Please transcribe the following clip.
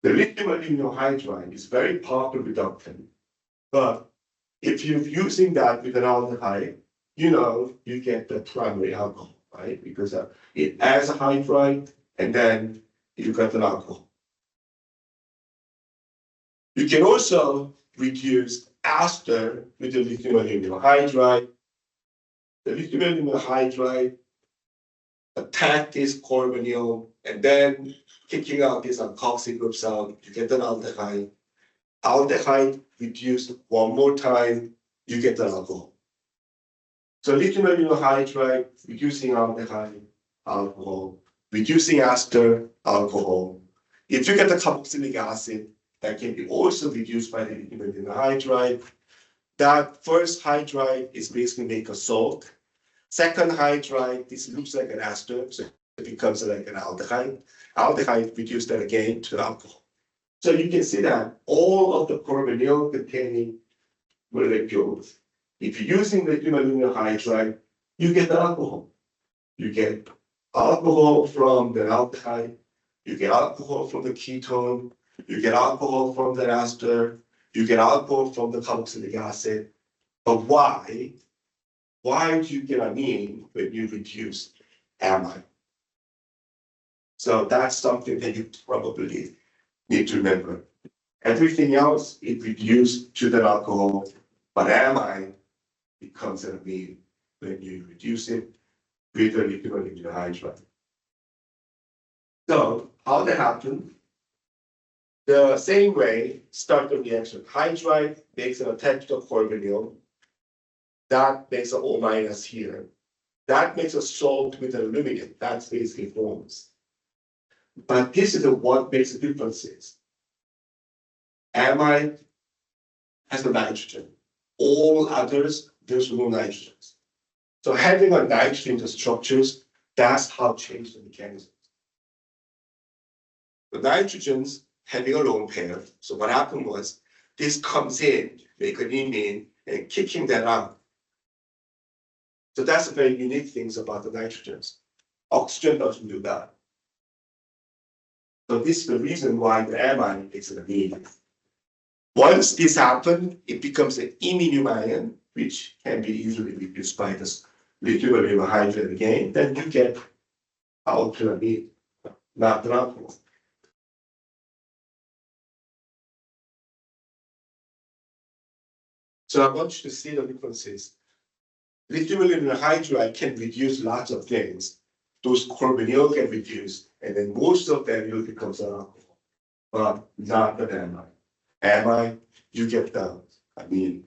The lithium aluminum hydride is very powerful reductant, but if you're using that with an aldehyde, you get the primary alcohol, right? Because it adds a hydride, and then you got an alcohol. You can also reduce ester with the lithium aluminum hydride. The lithium aluminum hydride attack this carbonyl, and then kicking out these alkoxy groups out, you get an aldehyde. Aldehyde reduced one more time, you get an alcohol. So lithium aluminum hydride, reducing aldehyde, alcohol, reducing ester, alcohol. If you get the carboxylic acid, that can be also reduced by the lithium aluminum hydride. That first hydride is basically make a salt. Second hydride, this looks like an ester, so it becomes like an aldehyde. Aldehyde reduced that again to alcohol. So you can see that all of the carbonyl containing molecules, if you're using the aluminum hydride, you get the alcohol. You get alcohol from the aldehyde, you get alcohol from the ketone, you get alcohol from the ester, you get alcohol from the carboxylic acid. But why? Why do you get amine when you reduce amide? So that's something that you probably need to remember. Everything else, it reduced to the alcohol, but amide becomes an amine when you reduce it with the lithium aluminum hydride. So how that happens? The same way, start the reaction. Hydride makes an attached to carbonyl. That makes an O minus here. That makes a salt with an aluminum. That's basically forms. But this is what makes the differences. Amide has the nitrogen. All others, there's no nitrogens. So having a nitrogen in the structures, that's how change the mechanism. The nitrogens having a lone pair. So what happened was this comes in, make an imine, and kicking that out. So that's the very unique things about the nitrogens. Oxygen doesn't do that. So this is the reason why the amine is an amine. Once this happens, it becomes an iminium ion, which can be easily reduced by this lithium aluminum hydride again. Then you get alkylamine, not an alcohol. So I want you to see the differences. Lithium aluminum hydride can reduce lots of things. Those carbonyl can reduce, and then most of them will become an alcohol, but not the amide. Amide, you get the amine.